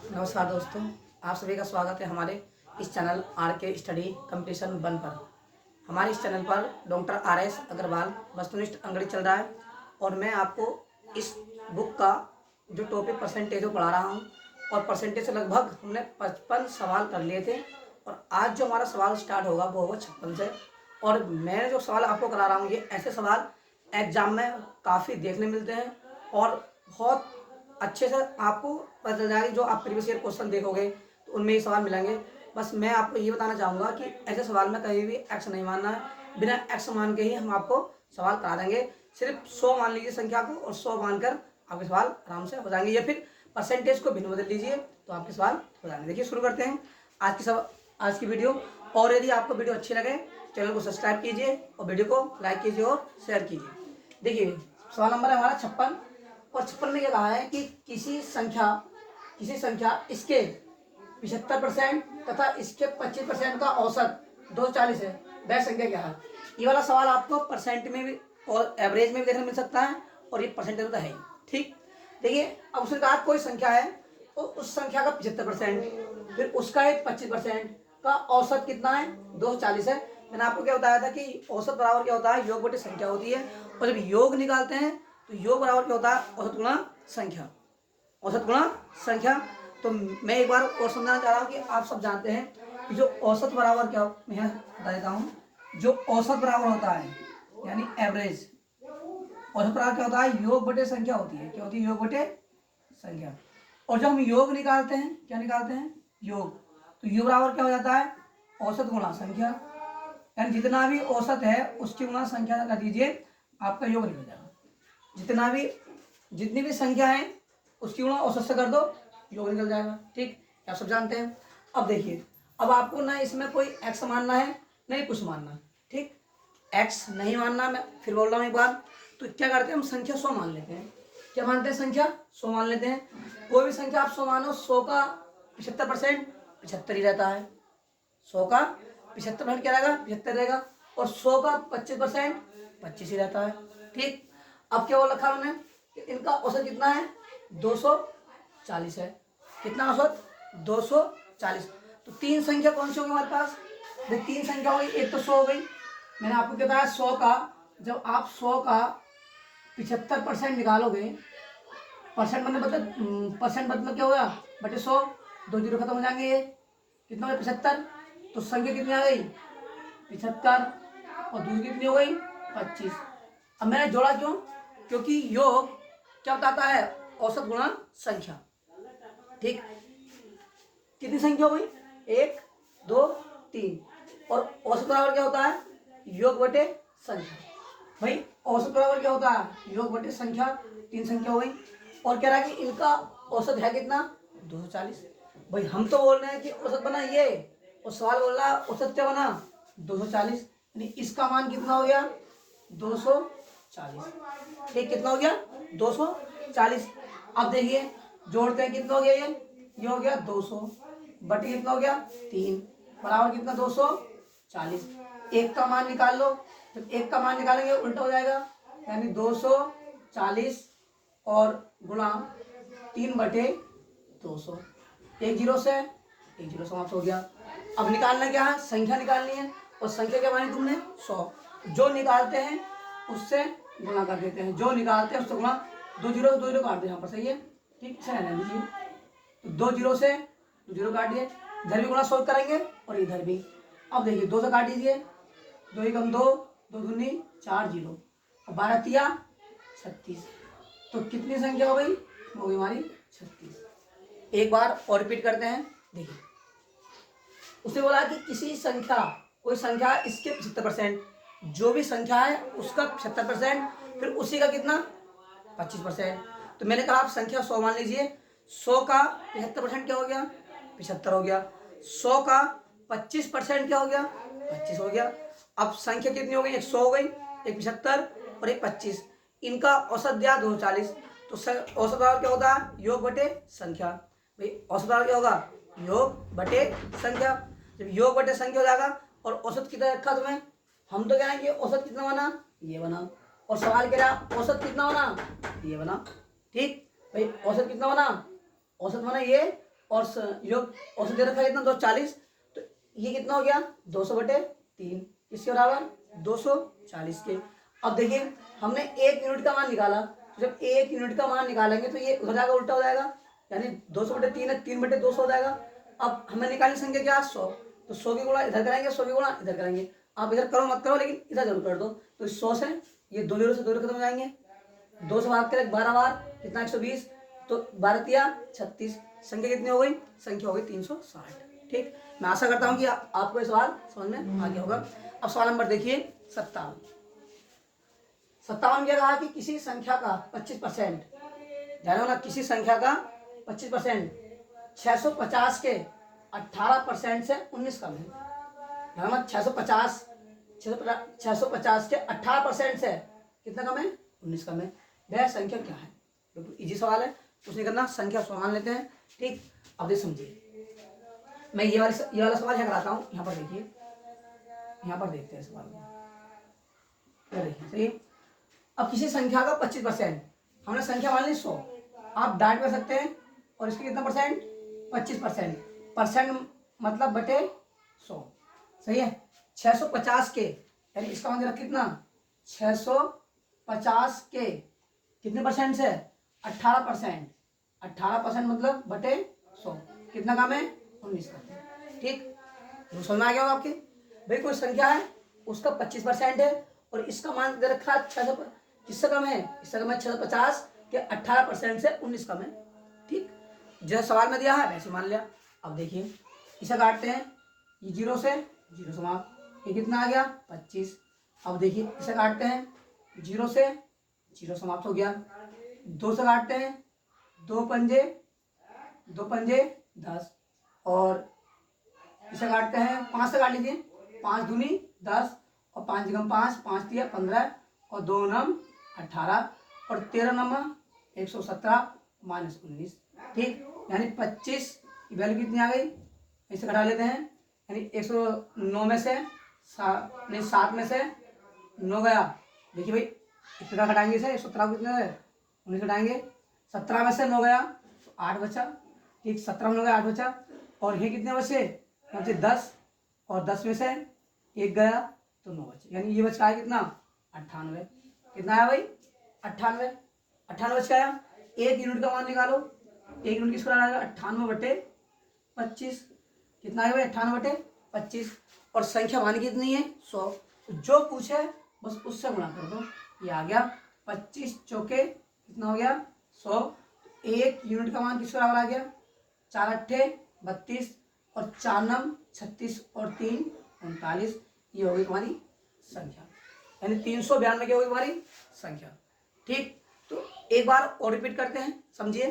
नमस्कार दोस्तों, आप सभी का स्वागत है हमारे इस चैनल आर के स्टडी कंपटीशन 1 पर। हमारे इस चैनल पर डॉक्टर RS अग्रवाल वस्तुनिष्ठ अंग्रेजी चल रहा है और मैं आपको इस बुक का जो टॉपिक परसेंटेज वो पढ़ा रहा हूँ। और परसेंटेज से लगभग हमने 55 सवाल कर लिए थे और आज जो हमारा सवाल स्टार्ट होगा वो होगा 56 से। और मैं जो सवाल आपको करा रहा हूँ ये ऐसे सवाल एग्जाम में काफ़ी देखने मिलते हैं और बहुत अच्छे से आपको पता चल जाएगा। जो आप प्रीवियस ईयर क्वेश्चन देखोगे तो उनमें ये सवाल मिलेंगे। बस मैं आपको ये बताना चाहूँगा कि ऐसे सवाल में कहीं भी एक्स नहीं मानना है। बिना एक्स मान के ही हम आपको सवाल करा देंगे। सिर्फ 100 मान लीजिए संख्या को और 100 मानकर आपके सवाल आराम से हो जाएंगे, या फिर परसेंटेज को भिन्न बदल लीजिए तो आपके सवाल हो जाएंगे। देखिए शुरू करते हैं आज की वीडियो। और यदि आपको वीडियो अच्छी लगे चैनल को सब्सक्राइब कीजिए और वीडियो को लाइक कीजिए और शेयर कीजिए। देखिए सवाल नंबर है हमारा 56 और 56 में क्या कहा है कि किसी संख्या इसके 75% तथा इसके 25% का औसत 240 है, वह संख्या क्या है। ये वाला सवाल आपको परसेंट में भी और एवरेज में भी देखने मिल सकता है और ये परसेंटेज तो है ही। ठीक, देखिए अब उसने कहा कोई संख्या है तो उस संख्या का 75%, फिर उसका एक 25% का औसत कितना है 240 है। मैंने आपको क्या बताया था कि औसत बराबर क्या होता है, योग बटे संख्या होती है। और जब योग निकालते हैं तो योग बराबर क्या होता है, औसत गुणा संख्या। औसत गुणा संख्या। तो मैं एक बार और समझाना चाह रहा हूँ कि आप सब जानते हैं कि जो औसत बराबर क्या, मैं बता देता हूँ। जो औसत बराबर होता है यानी एवरेज, औसत बराबर क्या होता है, योग बटे संख्या होती है। क्या होती है, योग बटे संख्या। और जब हम योग निकालते हैं, क्या निकालते हैं, योग, तो योग बराबर क्या हो जाता है, औसत गुणा संख्या। यानी जितना भी औसत है उसकी गुणा संख्या कर दीजिए, आपका योग निकल जाएगा। जितनी भी संख्या है उसकी गुणा औसत से कर दो, योग निकल जाएगा। ठीक, आप सब जानते हैं। अब देखिए, अब आपको ना इसमें कोई एक्स मानना है नहीं कुछ मानना। ठीक, एक्स नहीं मानना, मैं फिर बोल रहा हूँ एक बार। तो क्या करते हैं हम, संख्या 100 मान लेते हैं। क्या मानते हैं, संख्या 100 मान लेते हैं। कोई भी संख्या आप 100 मानो, 100 का 75% 75 ही रहता है। 100 का 75% क्या रहेगा, 75 रहेगा। और 100 का 25% 25 ही रहता है। ठीक, अब क्या बोल रखा उन्होंने कि इनका औसत कितना है, 240 है। कितना औसत, 240। तो तीन संख्या कौन सी होगी हमारे पास, तीन संख्या होगी। एक तो 100 हो गई, मैंने आपको क्या बताया 100 का, जब आप 100 का 75% निकालोगे, परसेंट मतलब क्या होगा, बटे 100, 2 जीरो खत्म हो जाएंगे। ये कितना हो गया, 75। तो संख्या कितनी आ गई, 75, और दूसरी कितनी हो गई, 25। अब मैंने जोड़ा क्यों, क्योंकि योग क्या बताता है, औसत गुणा संख्या। ठीक, कितनी संख्या हो गई, 1 2 3, और औसत बराबर क्या होता है, योग बटे संख्या। भाई औसत बराबर क्या होता है, योग बटे संख्या। 3 संख्या हो गई। और कह रहा है कि इनका औसत है कितना, 240। भाई हम तो बोल रहे हैं कि औसत बना ये, और सवाल बोल रहा है औसत क्या बना, 240। यानी इसका मान कितना हो गया, 240। ठीक, कितना हो गया, 240। अब देखिए जोड़ते हैं, कितना हो गया, ये हो गया 200 बटे कितना हो गया 3, बराबर कितना 240। एक का मान निकाल लो, जब एक का मान निकालेंगे उल्टा हो जाएगा। यानी 240 और गुणा 3 बटे 200। एक जीरो समाप्त हो गया। अब निकालना क्या है, संख्या निकालनी है। और संख्या क्या मानी तुमने, 100। जो निकालते हैं उससे गुणा कर देते हैं, जो निकालते हैं उससे गुणा। 2 जीरो काट दो यहाँ पर, सही है। ठीक, इसे रहने दीजिए। तो 2 जीरो से 2 जीरो काट दिए, इधर भी गुणा 100 करेंगे और इधर भी। अब देखिए 2 से काट दीजिए, 2 एकम 2, 2 दूनी 4 जीरो, और 12 तिया 36। तो कितनी संख्या हो गई, हो गई हमारी 36। एक बार और रिपीट करते हैं। देखिए उसने बोला कि किसी संख्या, कोई संख्या इसके 75%, जो भी संख्या है उसका 75%, फिर उसी का कितना 25%। तो मैंने कहा आप संख्या 100 मान लीजिए। 100 का 75% क्या हो गया, 75 हो गया। 100 का 25% क्या हो गया, 25 हो गया। अब संख्या कितनी हो गई, एक 100 हो गई, एक 75 और एक 25। इनका औसत दिया 240। तो औसत बराबर क्या होता है, योग बटे संख्या। भाई औसत बराबर क्या होगा, योग बटे संख्या। जब योग बटे संख्या हो जाएगा और औसत कितना रखा तुम्हें, हम तो क्या है कि औसत कितना बना, ये बना। और सवाल कह रहा औसत कितना बना, ये बना। ठीक भाई, औसत कितना बना, औसत बना ये, और योग औसत दे रखा है कितना 240, तो ये कितना हो गया 200/3, किसके बराबर 240 के। अब देखिए हमने 1 यूनिट का मान निकाला, तो जब 1 यूनिट का मान निकालेंगे तो ये उधर जाकर उल्टा हो जाएगा, यानी 200/3 है, 3/200 हो जाएगा। अब हमें निकालनी संख्या क्या 100, तो 100 की गुणा इधर करेंगे, 100 की गुणा इधर करेंगे। आप इधर करो मत करो, लेकिन इधर जरूर कर दो। तो 100 से ये 2 जीरो से 2 खत्म हो जाएंगे, 2 से भाग करें 12 बार कितना 120, तो 12 36, संख्या कितनी हो गई, संख्या हो गई 360। ठीक, मैं आशा करता हूँ कि आपको ये सवाल समझ में आ गया होगा। अब सवाल नंबर देखिए 57। 57 क्या कहा कि किसी संख्या का 25%, ध्यान रखना, किसी संख्या का 25% 650 के 18% से 19 कम है। ध्यान रखना 650 के 18% से कितना कम है 19 कम है। वह संख्या क्या है, बिल्कुल इजी सवाल है, कुछ नहीं करना, संख्या समान लेते हैं। ठीक, अब ये समझिए, मैं ये वाला सवाल यहाँ कराता हूँ। यहाँ पर देखिए, यहाँ पर देखते हैं सवाल को, देखिए सही। अब किसी संख्या का 25%, हमने संख्या मान ली 100, आप डाइट कर सकते हैं, और इसके कितना परसेंट 25%, परसेंट मतलब बटे 100, सही है। 650 के, यानी इसका मतलब कितना 650 के कितने परसेंट से 18%, 18% मतलब बटे 100, कितना काम है 19 का। ठीक, तो समझ में आ गया होगा आपके। भाई कोई संख्या है उसका 25% है, और इसका मान दे रखा 600, किससे कम है, इससे कम है 650 के 18% से 19 कम है। ठीक, जैसे सवाल में दिया है वैसे मान लिया। अब देखिए इसे काटते हैं, ये 0 से 0 समाप्त, ये कितना आ गया 25। अब देखिए इसे काटते हैं, 0 से 0 समाप्त हो गया। 2 से काटते हैं, 2 पंजे 10, और इसे काटते हैं 5 से काट लीजिए, 5 दूनी 10, और 5 गम 5, 5 तिया 15, और 2 नम 18, और 13 नम 117 माइनस 19। ठीक, यानी 25 की वैल्यू कितनी आ गई, इसे घटा लेते हैं, यानी 109 में से 7 में से 9 गया। देखिए भाई कितना घटाएंगे इसे, 117 कितने है 19 घटाएंगे, 17 में से 9 गया तो 8 बचा। ठीक, 17 में 9 गया 8 बचा, और ये कितने बचे 10, और 10 में से 1 गया तो 9 बचे, यानी ये बचा है कितना 98। कितना आया भाई 98, 98 बच गया। 1 यूनिट का मान निकालो, 1 यूनिट किसका आएगा 98/25, कितना आएगा भाई 98/25, और संख्या मान कितनी है 100, तो जो पूछे बस उससे गुणा कर दो, ये आ गया 25 चौके कितना हो गया 100। 1 यूनिट का मान किसके बराबर आ गया 4 अट्ठे 32, और 4 नम 36, और 3 39, ये होगी तुम्हारी संख्या, यानी 392 की होगी तुम्हारी संख्या। ठीक, तो एक बार और रिपीट करते हैं, समझिए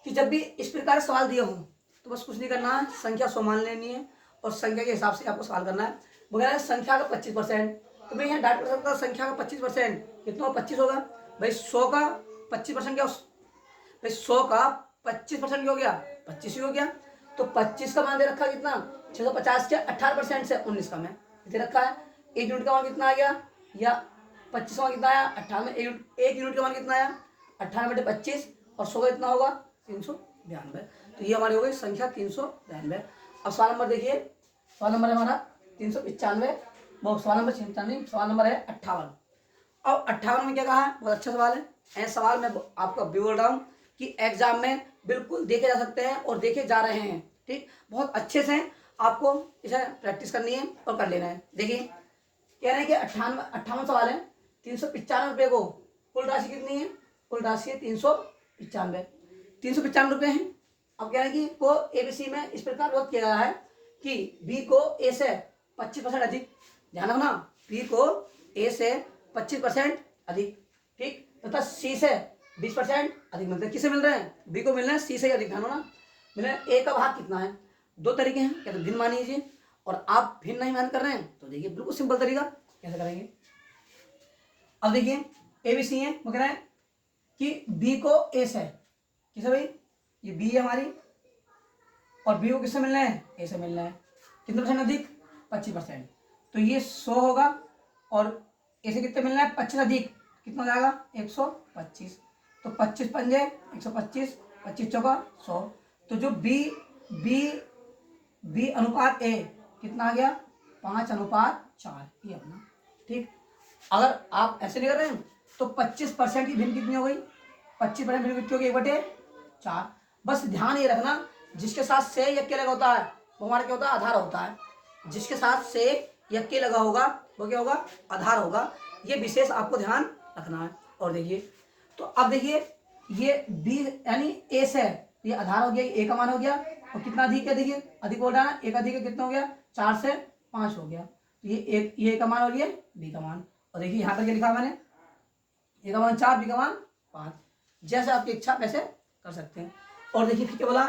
कि जब भी इस प्रकार सवाल दिए हों तो बस कुछ नहीं करना है, संख्या 100 मान लेनी है, और संख्या के हिसाब से आपको सवाल करना है। वगैरह संख्या का 25%, तो मैं यहाँ डाट कर सकता हूँ संख्या का 25% कितना 25 होगा भाई, 100 का 25% क्या भाई, 100 का 25% क्या हो गया 25 ही हो गया। तो 25 का मान दे रखा कितना 650 के 18% से 19 कम है, दे रखा है। 1 यूनिट का मान कितना आ गया, या 25 का मान कितना आया 98, 1 यूनिट का मान कितना आया 98/25, और 100 का कितना होगा 392, तो ये हमारी हो गई संख्या 392। अब सवाल नंबर देखिए, सवाल नंबर है हमारा 395, सवाल नंबर 95, सवाल नंबर है 58। अब 58 में क्या कहा है, बहुत अच्छा सवाल है। ऐसा सवाल मैं आपको अभी बोल रहा हूँ कि एग्जाम में बिल्कुल देखे जा सकते हैं और देखे जा रहे हैं। ठीक, बहुत अच्छे से आपको इसे प्रैक्टिस करनी है और कर लेना है। देखिए कह रहे हैं कि 58 सवाल है, 395 रुपये को कुल राशि कितनी है, कुल राशि है 395, 395 रुपये हैं। अब कह रहे हैं कि को एबीसी में इस प्रकार विभक्त किया गया है कि बी को ए से 25% अधिक, ध्यान रखना बी को ए से 25% अधिक, ठीक, तथा सी से 20% अधिक मिलते हैं। किसे मिल रहे हैं, बी को मिल रहे हैं सी से अधिक, ध्यान रखना मिल रहे हैं। ए का भाग कितना है, 2 तरीके हैं, या तो भिन्न मान लीजिए, और आप भिन्न नहीं मान कर रहे हैं तो देखिए बिल्कुल सिंपल तरीका कैसे करेंगे। अब देखिए ए बी सी है, वो कह रहे हैं कि बी को ए से, किसे भाई ये बी है हमारी, और बी को किससे मिलना है ए से मिलना है, कितने परसेंट अधिक 25%, तो ये 100 होगा, और ए से कितने मिलना है 25 अधिक, कितना हो जाएगा 125, तो 25 पंजे 125, 25 चौका 100, तो जो बी बी अनुपात ए कितना आ गया 5:4 ये अपना। ठीक, अगर आप ऐसे नहीं कर रहे हैं तो 25% की भिन्न कितनी हो गई, 25% भिन्न कितनी हो गई 1/4। बस ध्यान ये रखना जिसके साथ से यक्के लगा होता है वो हमारा क्या होता है आधार होता है, जिसके साथ से यक्के लगा होगा वो क्या होगा आधार होगा। ये विशेष आपको ध्यान रखना है। और देखिए तो अब देखिए ये बी यानी ए से ये आधार हो गया, ए का मान हो गया और कितना अधिक है देखिए अधिक बोल रहा है ना, एक अधिक है कितना हो गया 4 से 5 हो गया। तो ये का मान और ये बी का मान। और देखिए यहाँ पर क्या लिखा मैंने ए का मान 4 बी का मान 5, जैसे आपकी इच्छा वैसे कर सकते हैं। और देखिए फिर क्या बोला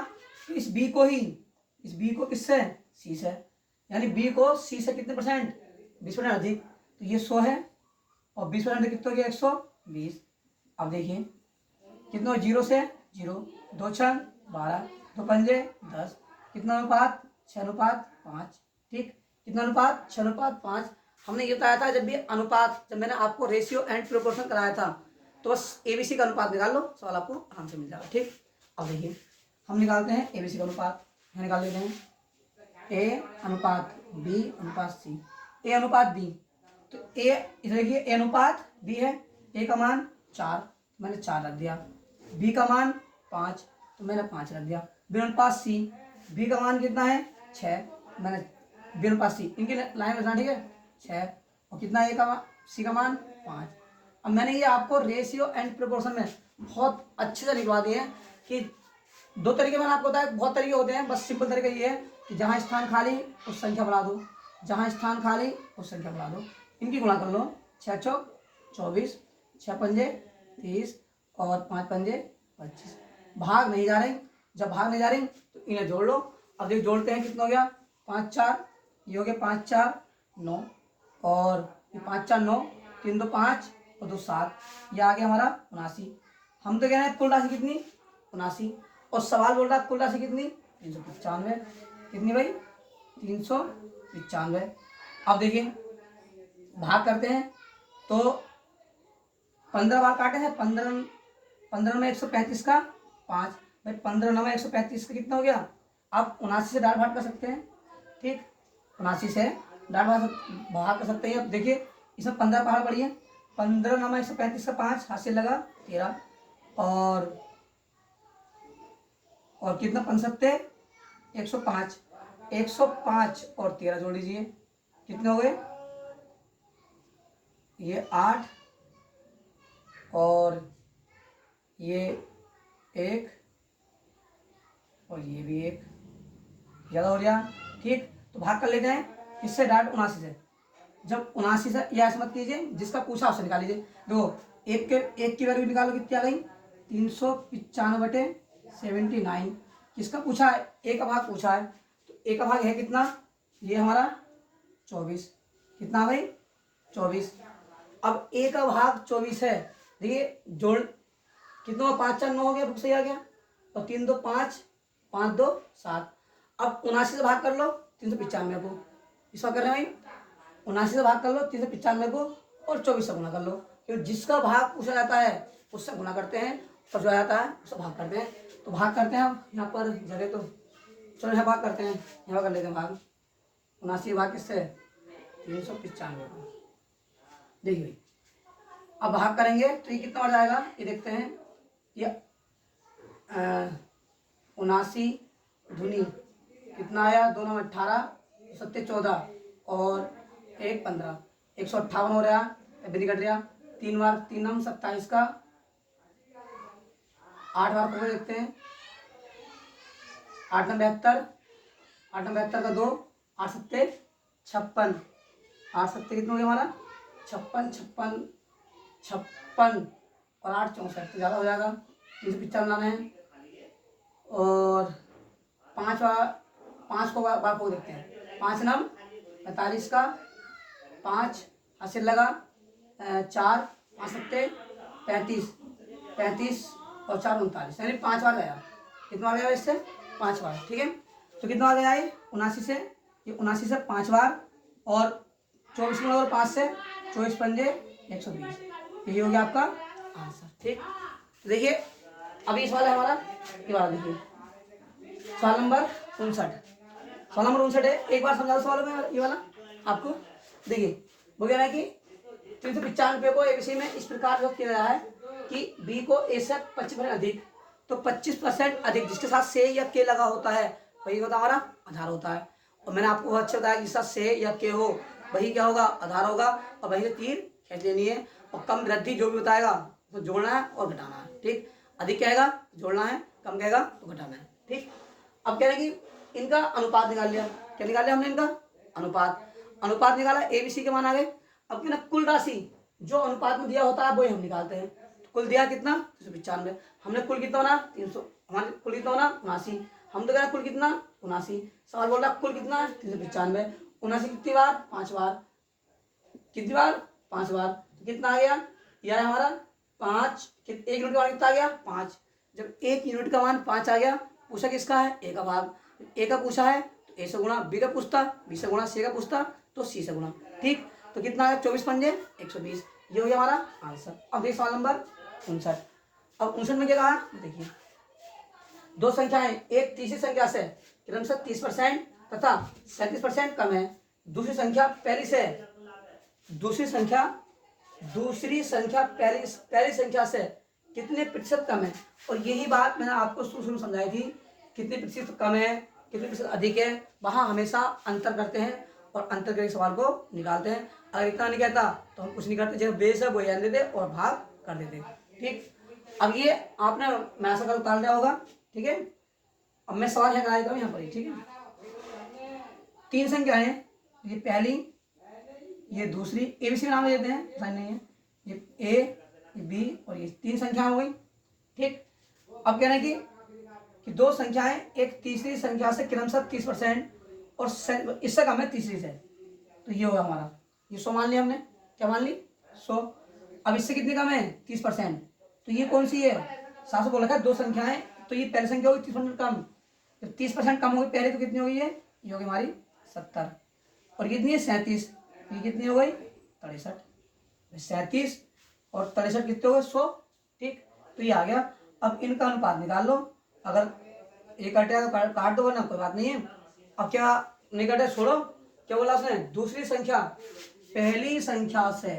कि इस बी को किससे सी से, यानी बी को सी से कितने परसेंट 20% अधिक, तो ये 100 है और 20% कितना हो गया 120। अब देखिए कितना 0 से 0, 2 6 12, 2 पंजे 10, कितना अनुपात 6:5। ठीक, कितना अनुपात 6:5। हमने ये बताया था जब भी अनुपात, जब मैंने आपको रेशियो एंड प्रोपोर्शन कराया था तो बस एबीसी का अनुपात निकाल लो, सवाल आपको आराम से मिल जाएगा। ठीक, अब देखिए हम निकालते हैं एबीसी का अनुपात, यहाँ निकाल लेते हैं ए अनुपात बी अनुपात सी, ए अनुपात बी। तो ए देखिए ए अनुपात बी है, ए का मान 4 मैंने 4 रख दिया, बी का मान 5 तो मैंने 5 रख दिया, बी अनुपात सी, बी का मान कितना है 6 मैंने बी अनुपात सी, इनकी लाइन में ठीक है 6 और कितना ए का सी का मान 5। अब मैंने ये आपको रेशियो एंड प्रोपोर्शन में बहुत अच्छे से लिखवा दिए हैं कि 2 तरीके मैंने आपको बताया, बहुत तरीके होते हैं, बस सिंपल तरीका ये है कि जहाँ स्थान खाली उस संख्या बढ़ा दो, जहाँ स्थान खाली उस संख्या बढ़ा दो, इनकी गुणा कर लो 6 चौक 24, 6 पंजे 30 और 5 पंजे 25। भाग नहीं जा रहे, जब भाग नहीं जा रहे तो इन्हें जोड़ लो। अब देखो जोड़ते हैं कितना हो गया 5 4, ये हो गया 5 4 9 और ये 5 4 9, 3 2 5 और 2 7, ये आ गया हमारा 79। हम तो कह रहे हैं कुल राशि कितनी 79 और सवाल बोल रहा है कुल राशि कितनी 395। कितनी भाई 395। अब देखिए भाग करते हैं तो 15 बार काटे हैं, 15 में 135 का 5 भाई 15 9 में 135 का कितना हो गया। आप 79 से डाल भाग कर सकते हैं। ठीक, 79 से डाल भाग कर सकते हैं। अब देखिए इसमें 15 पहाड़ पड़ी है, 15 9 में 135 का 5 हाथ से लगा 13 और कितना 75 105, 105 और 13 जोड़ लीजिए कितने हो गए, ये 8 और ये 1 और ये भी 1, ज़्यादा हो गया। ठीक, तो भाग कर लेते हैं इससे डायरेक्ट 79 से। जब 79 से यह ऐसा मत कीजिए, जिसका पूछा उससे निकाल लीजिए। देखो एक की वैल्यू निकालो कितनी आ गई 395/79। किसका पूछा है ए का भाग पूछा है, तो ए का भाग है कितना, ये हमारा 24, कितना भाई 24। अब ए का भाग 24 है, देखिए जोड़ कितना 5 4 9 हो गया, सही आ गया और 3 2 5 5 2 7। अब 79 से भाग कर लो 395 को, इसका कर रहे हैं भाई 79 से भाग कर लो 395 को और 24 से गुना कर लो, क्योंकि जिसका भाग पूछा जाता है उससे गुना करते हैं और जो आ जाता है उससे भाग करते हैं। तो भाग करते हैं यहाँ पर जगह, तो चलो यहाँ भाग करते हैं, यहाँ कर लेते हैं भाग 79 भाग किससे 395 को। देखिए भाई अब भाग करेंगे तो ये कितना बढ़ जाएगा, ये देखते हैं, ये 79 धुनी कितना आया 2 9 18 7 14 और 1 15, 158 हो रहा है, कट रहा 3 बार 3 9 27 का 8 बार को देखते हैं 8 9 72, 8 9 72 का 2, 8 7 56, 8 7 कितना हो गया हमारा 56 और 8 64, तो ज़्यादा हो जाएगा 395 लाना है। और 5 को बार को देखते हैं 5 9 45 का 5 हासिल लगा 4 5 7 35 और 4 39, यानी 5 बार गया। कितना बार गया इससे 5 बार। ठीक है, तो कितना बार गया ये 79 से, ये 79 से 5 बार और 24 में और 5 से 24 पंजे 120, यही हो गया आपका आंसर। ठीक, तो देखिए अभी इस वाला हमारा ये वाला देखिए सवाल नंबर 59। सवाल नंबर 59 है, एक बार समझा दो सवाल में ये वाला आपको। देखिए वो कह रहा है कि 395 को एबीसी में इस प्रकार व्यक्त किया गया है कि बी को ए से 25% अधिक, तो 25% अधिक जिसके साथ से या के लगा होता है वही होता हमारा आधार होता है। और मैंने आपको बहुत अच्छा बताया कि जिसके साथ से या के हो वही क्या होगा, आधार होगा, और वही से तीर खींच लेनी है। और कम वृद्धि जो भी बताएगा तो जोड़ना है और घटाना है। ठीक, अधिक कहेगा जोड़ना है, कम कहेगा तो घटाना है। ठीक, अब कह रहे हैं कि इनका अनुपात निकाल लिया। क्या निकाल लिया हमने? इनका अनुपात निकाला, एबीसी के मान आ गए। अब क्या ना, कुल राशि जो अनुपात में दिया होता है वही हम निकालते हैं। तो कुल दिया कितना? 395। हमने कुल कितना होना? 300। हमारे कुल कितना होना? 79। हम तो कह रहे कुल कितना? 79। सवाल बोल रहा कुल कितना? 395। 79 कितनी बार? 5 बार। कितनी बार? 5 बार। तो कितना आ गया यार हमारा? 5। एक यूनिट का मान कितना आ गया? 5। जब एक यूनिट का मान 5 आ गया, पूछा किसका है? ए का भाग। ए का पूछा है तो ए से गुणा, बी का पूछता बी से गुणा, सी का पूछता तो सी से गुणा। ठीक, तो कितना आया? 24 पंजे 120। ये हो गया हमारा आंसर। अब देखिए सवाल नंबर 59। अब 59 में क्या कहा? देखिए दो संख्याएं एक तीसरी संख्या से क्रमशः 30% तथा 37% कम है। दूसरी संख्या पहली संख्या पहली संख्या से कितने प्रतिशत कम है। और यही बात मैंने आपको शुरू में समझाई थी, कितने प्रतिशत कम है, कितने प्रतिशत अधिक है, वहां हमेशा अंतर करते हैं और अंतर करके सवाल को निकालते हैं। अगर इतना नहीं कहता तो हम कुछ नहीं करते, जब बेस है वो जान देते और भाग कर देते। ठीक, अब ये आपने मैं आशा कर उतार लिया होगा। ठीक है, अब मैं सवाल यहाँ कराया था यहाँ पर ही। ठीक है, 3 संख्याएं, ये पहली, ये दूसरी, एबीसी नाम देते हैं, साइन नहीं है, ये ए, ये बी और ये 3 संख्या हो गई। ठीक, अब कह रहे हैं कि दो संख्याएं एक तीसरी संख्या से क्रमशः 30% और इससे कम है तीसरी से, तो ये होगा हमारा, ये 100 मान लिया हमने। क्या मान ली? 100। अब इससे कितनी कम है? 30%, तो ये कौन सी है? 700 बोला था। दो संख्याएं, तो ये पहली संख्या होगी 30% कम, जब 30% कम होगी पहले तो कितनी होगी? ये होगी हमारी 70। और कितनी है? 37। ये कितनी हो गई? 63। 37 और 63 कितने हो गए? 100। ठीक, तो ये आ गया। अब इनका अनुपात निकाल लो। अगर एक कटे तो काट दो, ना कोई बात नहीं है। अब क्या नहीं कटे छोड़ो। क्या बोला उसने? दूसरी संख्या पहली संख्या से,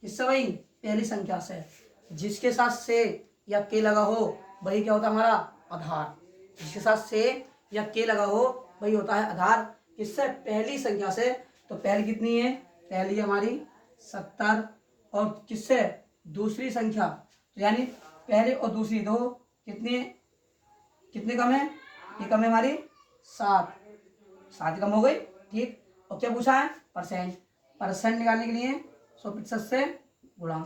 किससे भाई? पहली संख्या से जिसके साथ से या के लगा हो वही क्या होता है? हमारा आधार। जिसके साथ से या के लगा हो वही होता है आधार। किससे? पहली संख्या से। तो पहली कितनी है? पहली हमारी 70। और किससे? दूसरी संख्या, तो यानी पहले और दूसरी दो कितने कम है? ये कम है हमारी 7 कम हो गई। ठीक, और क्या पूछा है? परसेंट निकालने के लिए 100% से गुणा,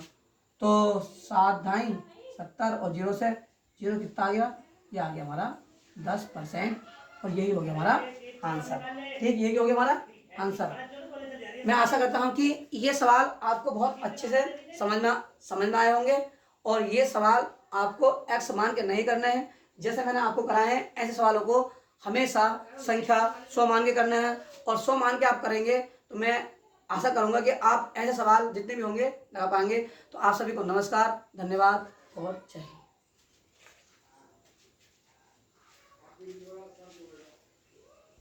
तो 7 ढाई 70 और 0 से 0 कितना आ गया? ये आ गया हमारा 10%। और यही हो गया हमारा आंसर। ठीक, यही हो गया हमारा आंसर। मैं आशा करता हूं कि ये सवाल आपको बहुत अच्छे से समझ में आए होंगे। और ये सवाल आपको एक्स मान के नहीं करने हैं, जैसे मैंने आपको कराए हैं ऐसे सवालों को हमेशा संख्या 100 मान के करना है। और 100 मान के आप करेंगे तो मैं आशा करूंगा कि आप ऐसे सवाल जितने भी होंगे लगा पाएंगे। तो आप सभी को नमस्कार, धन्यवाद और जय हिंद।